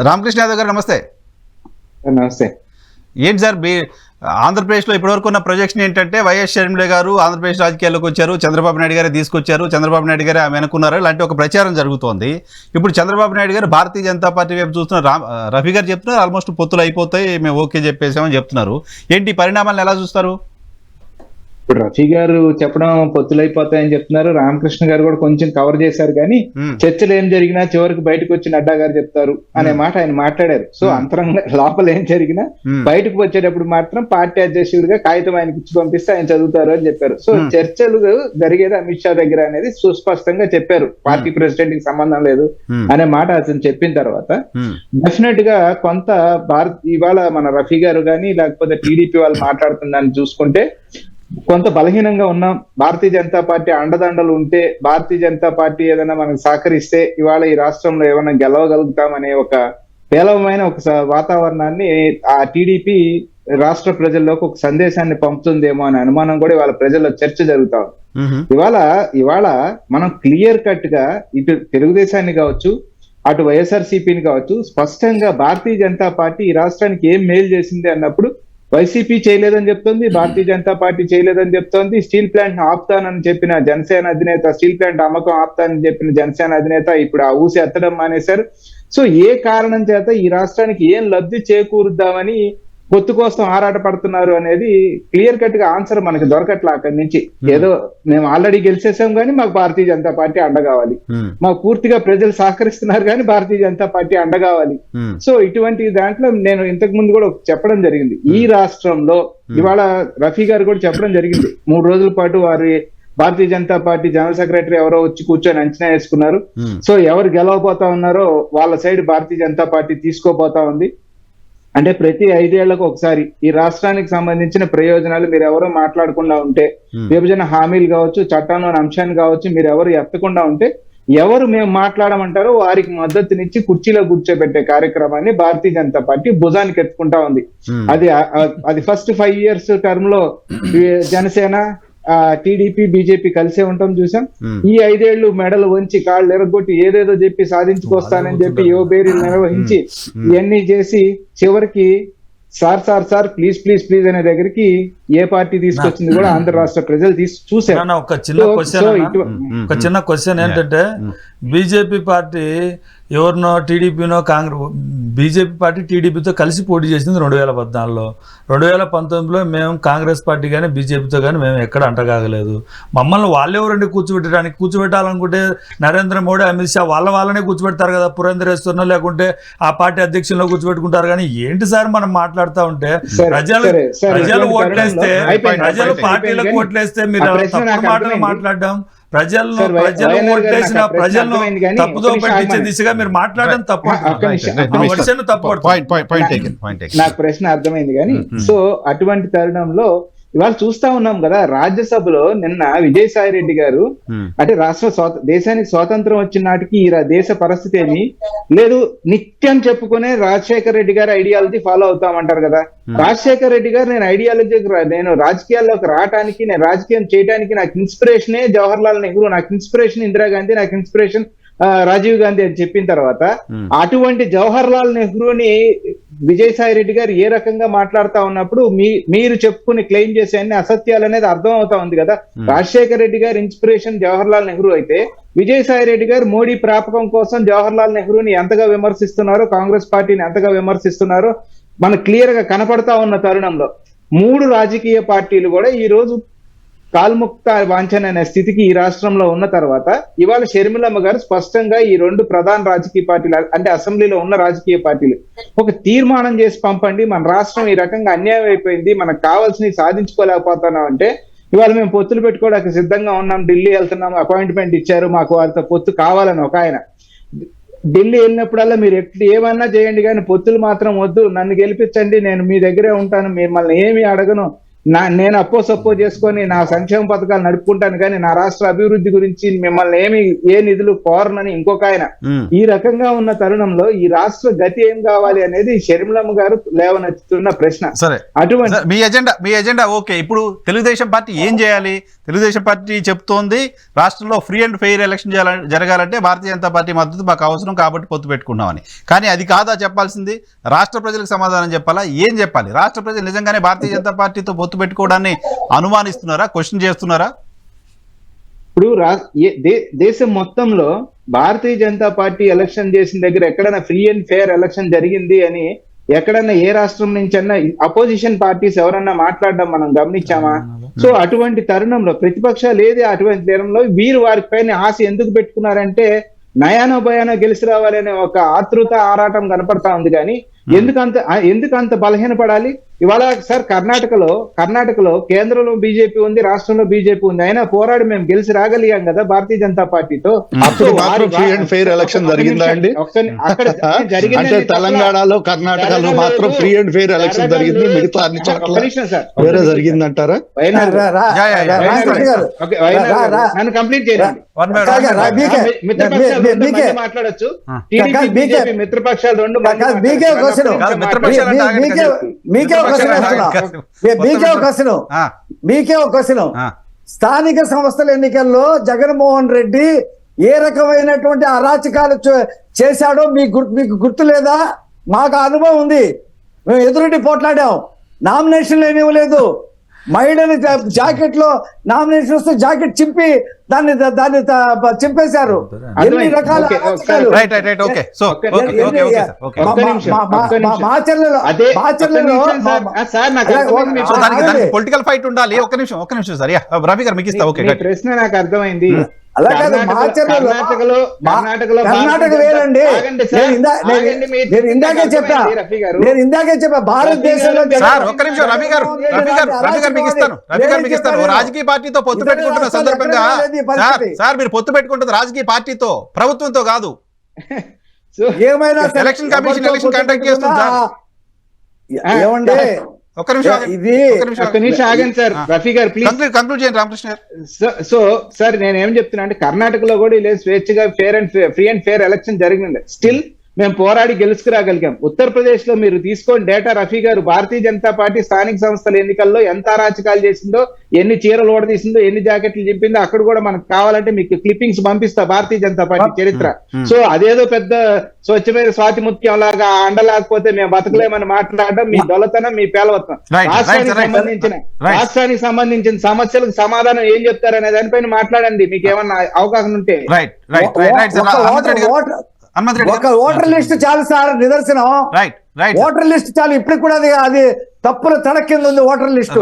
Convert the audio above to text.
రామకృష్ణ యాదవ్ గారు నమస్తే. నమస్తే. ఏంటి సార్ ఆంధ్రప్రదేశ్లో ఇప్పటివరకు ఉన్న ప్రొజెక్షన్ ఏంటంటే వైఎస్ షర్మిల గారు ఆంధ్రప్రదేశ్ రాజకీయాల్లోకి వచ్చారు, చంద్రబాబు నాయుడు గారే తీసుకొచ్చారు, చంద్రబాబు నాయుడు గారే ఆమె అనుకున్నారు, ఇలాంటి ఒక ప్రచారం జరుగుతోంది. ఇప్పుడు చంద్రబాబు నాయుడు గారు భారతీయ జనతా పార్టీ వైపు చూస్తున్నారు. రఫీ గారు చెప్తున్నారు ఆల్మోస్ట్ పొత్తులు అయిపోతాయి, మేము ఓకే చెప్పేసామని చెప్తున్నారు. ఏంటి పరిణామాలను ఎలా చూస్తారు? ఇప్పుడు రఫీ గారు చెప్పడం పొత్తులు అయిపోతాయని చెప్తున్నారు, రామకృష్ణ గారు కూడా కొంచెం కవర్ చేశారు, కానీ చర్చలు ఏం జరిగినా చివరికి బయటకు వచ్చి నడ్డా గారు చెప్తారు అనే మాట ఆయన మాట్లాడారు. సో అంతరంగా లోపల ఏం జరిగినా బయటకు వచ్చేటప్పుడు మాత్రం పార్టీ అధ్యక్షుడిగా కాగితం ఆయనకి ఇచ్చి పంపిస్తే ఆయన చదువుతారు అని చెప్పారు. సో చర్చలు జరిగేది అమిత్ షా దగ్గర అనేది సుస్పష్టంగా చెప్పారు. పార్టీ ప్రెసిడెంట్ కి సంబంధం లేదు అనే మాట అతను చెప్పిన తర్వాత డెఫినెట్ గా కొంత ఇవాళ మన రఫీ గారు కానీ లేకపోతే టీడీపీ వాళ్ళు మాట్లాడుతుందని చూసుకుంటే కొంత బలహీనంగా ఉన్నాం, భారతీయ జనతా పార్టీ అండదండలు ఉంటే, భారతీయ జనతా పార్టీ ఏదైనా మనకు సహకరిస్తే ఇవాళ ఈ రాష్ట్రంలో ఏమైనా గెలవగలుగుతామనే ఒక పేలవమైన ఒక వాతావరణాన్ని ఆ టీడీపీ రాష్ట్ర ప్రజల్లోకి ఒక సందేశాన్ని పంపుతుందేమో అనే అనుమానం కూడా ఇవాళ ప్రజల్లో చర్చ జరుగుతా ఉంది. ఇవాళ మనం క్లియర్ కట్ గా ఇటు తెలుగుదేశాన్ని కావచ్చు, అటు వైఎస్ఆర్సీపీని కావచ్చు, స్పష్టంగా భారతీయ జనతా పార్టీ ఈ రాష్ట్రానికి ఏం మేలు చేసింది అన్నప్పుడు వైసీపీ చేయలేదని చెప్తోంది, భారతీయ జనతా పార్టీ చేయలేదని చెప్తోంది. స్టీల్ ప్లాంట్ ఆపుతానని చెప్పిన జనసేన అధినేత, స్టీల్ ప్లాంట్ అమ్మకం ఆపుతానని చెప్పిన జనసేన అధినేత ఇప్పుడు ఆ ఊసి ఎత్తడం మానేశారు. సో ఏ కారణం చేత ఈ రాష్ట్రానికి ఏం లబ్ధి చేకూరుద్దామని పొత్తు కోసం ఆరాట పడుతున్నారు అనేది క్లియర్ కట్ గా ఆన్సర్ మనకి దొరకట్లా. అక్కడి నుంచి ఏదో మేము ఆల్రెడీ గెలిచేసాం కానీ మాకు భారతీయ జనతా పార్టీ అండ కావాలి, మాకు పూర్తిగా ప్రజలు సహకరిస్తున్నారు కానీ భారతీయ జనతా పార్టీ అండ కావాలి. సో ఇటువంటి దాంట్లో నేను ఇంతకు ముందు కూడా చెప్పడం జరిగింది, ఈ రాష్ట్రంలో ఇవాళ రఫీ గారు కూడా చెప్పడం జరిగింది, 3 రోజుల పాటు వారి Bharatiya Janata party general secretary ఎవరో వచ్చి కూర్చొని అంచనా వేసుకున్నారు. సో ఎవరు గెలవబోతా ఉన్నారో వాళ్ళ సైడ్ భారతీయ జనతా పార్టీ తీసుకోబోతా ఉంది. అంటే ప్రతి 5 ఏళ్లకు ఒకసారి ఈ రాష్ట్రానికి సంబంధించిన ప్రయోజనాలు మీరు ఎవరో మాట్లాడకుండా ఉంటే, విభజన హామీలు కావచ్చు, చట్టంలోని అంశాన్ని కావచ్చు, మీరు ఎవరు ఎత్తకుండా ఉంటే, ఎవరు మేము మాట్లాడమంటారో వారికి మద్దతునిచ్చి కుర్చీలో కూర్చోబెట్టే కార్యక్రమాన్ని భారతీయ జనతా పార్టీ భుజానికి ఎత్తుకుంటా ఉంది. అది ఫస్ట్ 5 years టర్మ్ లో జనసేన, టీడీపీ, బీజేపీ కలిసే ఉంటాం చూసాం. ఈ 5 ఏళ్లు మెడలు వంచి కాళ్ళు ఎరగొట్టి ఏదేదో చెప్పి సాధించుకొస్తానని చెప్పి యువబేరీలు నిర్వహించి ఇవన్నీ చేసి చివరికి సార్ ప్లీజ్ ప్లీజ్ ప్లీజ్ అనే దగ్గరికి ఏ పార్టీ తీసుకొచ్చింది కూడా ఆంధ్ర రాష్ట్ర ప్రజలు చూసారు. ఒక చిన్న క్వశ్చన్ ఏంటంటే, బీజేపీ పార్టీ ఎవరినో టీడీపీనో బీజేపీ పార్టీ టీడీపీతో కలిసి పోటీ చేసింది 2014లో. 2019లో మేము కాంగ్రెస్ పార్టీ కానీ బీజేపీతో కానీ మేము ఎక్కడ అంటకాగలేదు. మమ్మల్ని వాళ్ళెవరండి కూర్చోబెట్టాలనుకుంటే నరేంద్ర మోడీ, అమిత్ షా వాళ్ళనే కూర్చోబెడతారు కదా, పురంధరేశ్వరనో లేకుంటే ఆ పార్టీ అధ్యక్షుల్లో కూర్చోబెట్టుకుంటారు. కానీ ఏంటి సార్ మనం మాట్లాడుతూ ఉంటే ప్రజలు ఓట్లేస్తే, ప్రజలు పార్టీలకు ఓట్లేస్తే మీరు తప్పుడు మాటలు మాట్లాడడం, ప్రజలను తప్పుదో పట్టించే దిశగా మీరు మాట్లాడడం తప్పు. నాకు ప్రశ్న అర్థమైంది కానీ, సో అటువంటి తరుణంలో ఇవాళ చూస్తా ఉన్నాం కదా, రాజ్యసభలో నిన్న విజయసాయి రెడ్డి గారు అంటే దేశానికి స్వాతంత్రం వచ్చిన నాటికి ఈ దేశ పరిస్థితి ఏమి లేదు, నిత్యం చెప్పుకునే రాజశేఖర రెడ్డి గారి ఐడియాలజీ ఫాలో అవుతామంటారు కదా. రాజశేఖర రెడ్డి గారు నేను రాజకీయాల్లోకి రావడానికి, నేను రాజకీయం చేయడానికి నాకు ఇన్స్పిరేషనే జవహర్ లాల్ నెహ్రూ, నాకు ఇన్స్పిరేషన్ ఇందిరాగాంధీ, నాకు ఇన్స్పిరేషన్ రాజీవ్ గాంధీ అని చెప్పిన తర్వాత అటువంటి జవహర్ లాల్ నెహ్రూని విజయసాయి రెడ్డి గారు ఏ రకంగా మాట్లాడుతా ఉన్నప్పుడు మీరు చెప్పుకుని క్లెయిమ్ చేసే అన్ని అసత్యాలు అనేది అర్థం అవుతా ఉంది కదా. రాజశేఖర రెడ్డి గారు ఇన్స్పిరేషన్ జవహర్ లాల్ నెహ్రూ అయితే, విజయసాయి రెడ్డి గారు మోడీ ప్రాపకం కోసం జవహర్ లాల్ నెహ్రూని ఎంతగా విమర్శిస్తున్నారో, కాంగ్రెస్ పార్టీని ఎంతగా విమర్శిస్తున్నారో మనకు క్లియర్ గా కనపడతా ఉన్న తరుణంలో 3 రాజకీయ పార్టీలు కూడా ఈ రోజు కాల్ముక్త వాంఛన అనే స్థితికి ఈ రాష్ట్రంలో ఉన్న తర్వాత ఇవాళ షర్మిలమ్మ గారు స్పష్టంగా ఈ 2 ప్రధాన రాజకీయ పార్టీలు అంటే అసెంబ్లీలో ఉన్న రాజకీయ పార్టీలు ఒక తీర్మానం చేసి పంపండి, మన రాష్ట్రం ఈ రకంగా అన్యాయం అయిపోయింది, మనకు కావాల్సినవి సాధించుకోలేకపోతున్నాం అంటే ఇవాళ మేము పొత్తులు పెట్టుకోవడానికి సిద్ధంగా ఉన్నాం, ఢిల్లీ వెళ్తున్నాం, అపాయింట్మెంట్ ఇచ్చారు, మాకు వారితో పొత్తు కావాలని ఒక ఆయన. ఢిల్లీ వెళ్ళినప్పుడల్లా మీరు ఏమన్నా చేయండి కానీ పొత్తులు మాత్రం వద్దు, నన్ను గెలిపించండి, నేను మీ దగ్గరే ఉంటాను, మిమ్మల్ని ఏమి అడగను, నేను సప్పో చేసుకొని నా సంక్షేమ పథకాలు నడుపుకుంటాను కానీ నా రాష్ట్ర అభివృద్ధి గురించి మిమ్మల్ని ఏ నిధులు కోరనని ఇంకొక ఆయన ఈ రకంగా ఉన్న తరుణంలో ఈ రాష్ట్ర గతి ఏం కావాలి అనేది షర్మిలమ్మ గారు లేవనెత్తుతున్న ప్రశ్న. సరే, అటువంటి మీ ఎజెండా ఓకే. ఇప్పుడు తెలుగుదేశం పార్టీ ఏం చేయాలి? తెలుగుదేశం పార్టీ చెప్తోంది రాష్ట్రంలో ఫ్రీ అండ్ ఫెయిర్ ఎలక్షన్ జరగాలంటే భారతీయ జనతా పార్టీ మద్దతు మాకు అవసరం కాబట్టి పొత్తు పెట్టుకున్నామని. కానీ అది కాదా చెప్పాల్సింది? రాష్ట్ర ప్రజలకు సమాధానం చెప్పాలా? ఏం చెప్పాలి? రాష్ట్ర ప్రజలు నిజంగానే భారతీయ జనతా పార్టీతో పొత్తు పెట్టుకోవడాన్ని అనుమానిస్తున్నారా, క్వశ్చన్ చేస్తున్నారా? ఇప్పుడు దేశం మొత్తంలో భారతీయ జనతా పార్టీ ఎలక్షన్ చేసిన దగ్గర ఎక్కడైనా ఫ్రీ అండ్ ఫెయిర్ ఎలక్షన్ జరిగింది అని ఎక్కడన్నా ఏ రాష్ట్రం నుంచన్నా అపోజిషన్ పార్టీస్ ఎవరన్నా మాట్లాడడం మనం గమనించామా? సో అటువంటి తరుణంలో ప్రతిపక్షాలు ఏది అటువంటి తరుణంలో వీరు వారి పైన ఆశ ఎందుకు పెట్టుకున్నారంటే నయానో భయానో గెలిచి రావాలనే ఒక ఆతృత ఆరాటం కనపడతా ఉంది. కానీ ఎందుకంత బలహీనపడాలి? ఇవాళ సార్ కర్ణాటకలో కేంద్రంలో బీజేపీ ఉంది, రాష్ట్రంలో బీజేపీ ఉంది, అయినా పోరాడి మేము గెలిచి రాగలిగాం కదా భారతీయ జనతా పార్టీతో. అప్పుడు మాత్రం ఫ్రీ అండ్ ఫెయిర్ ఎలక్షన్ జరిగిందా అండి? అంటే తెలంగాణలో కర్ణాటకలో మాత్రం ఫ్రీ అండ్ ఫెయిర్ ఎలక్షన్ జరిగింది, మిగతా అన్ని చోట్ల వేరే జరిగిందంటారా? నన్ను కంప్లీట్ చేయండి. మాట్లాడచ్చు మిత్రపక్షాలు రెండు మీకే ఒక క్వశ్చన్. స్థానిక సంస్థల ఎన్నికల్లో జగన్మోహన్ రెడ్డి ఏ రకమైనటువంటి అరాచకాలు చేశాడో మీకు గుర్తు లేదా? మాకు అనుభవం ఉంది, మేము ఎదురుండి పోట్లాడాం. నామినేషన్లు ఏమి ఇవ్వలేదు. మహిళని జాకెట్ లో నామినేషన్ వస్తే జాకెట్ చింపి దాన్ని చింపేశారు. ఎన్ని రకాల పొలిటికల్ ఫైట్ ఉండాలి. ఒక్క నిమిషం సార్, రవి గారు మీకు ఇస్తా. ఓకే, ప్రశ్న నాకు అర్థమైంది. కర్ణాటక వేరండి. నేను ఇందాకే చెప్పా భారతదేశంలో. సార్ ఒక్క నిమిషం, రవి గారు మీకు ఇస్తాను. రాజకీయ పార్టీతో పొత్తు పెట్టుకుంటున్న సందర్భంగా సార్ మీరు పొత్తు పెట్టుకుంటుంది రాజకీయ పార్టీతో, ప్రభుత్వంతో కాదు. ఏమైనా ఎలక్షన్ కమిషన్ ఎలక్షన్ కండక్ట్ చేస్తుంది. ఏమండి ఒక్క నిమిషం ఆగండి సార్. రఫీ గారు ప్లీజ్ కంక్లూడ్ చేయండి. రామకృష్ణ గారు. సో సార్ నేను ఏం చెప్తున్నా అంటే కర్ణాటకలో కూడా ఇలా స్వేచ్ఛగా ఫ్రీ అండ్ ఫెయిర్ ఎలక్షన్ జరిగింది. స్టిల్ మేము పోరాడి గెలుచుకురాగలిగాం. ఉత్తరప్రదేశ్ లో మీరు తీసుకోండి డేటా. రఫీ గారు భారతీయ జనతా పార్టీ స్థానిక సంస్థల ఎన్నికల్లో ఎంత అరాచకాలు చేసిందో, ఎన్ని చీరలు ఓడదీసిందో, ఎన్ని జాకెట్లు చింపిందో అక్కడ కూడా మనకు కావాలంటే మీకు క్లిప్పింగ్స్ పంపిస్తా భారతీయ జనతా పార్టీ చరిత్ర. సో అదేదో పెద్ద స్వచ్ఛమైన స్వాతి ముత్యం లాగా అండలేకపోతే మేము బతకలేమని మాట్లాడడం మీ దొలతనం, మీ పేలవత్వం. రాష్ట్రానికి సంబంధించిన సమస్యలకు సమాధానం ఏం చెప్తారనే దానిపైన మాట్లాడండి మీకు ఏమన్నా అవకాశం ఉంటే. ఒక ఓటర్ లిస్ట్ చాలు సార్ నిదర్శనం. ఓటర్ లిస్ట్ చాలు. ఇప్పుడు కూడా అది తప్పుల తడ కింద ఉంది ఓటర్ లిస్ట్.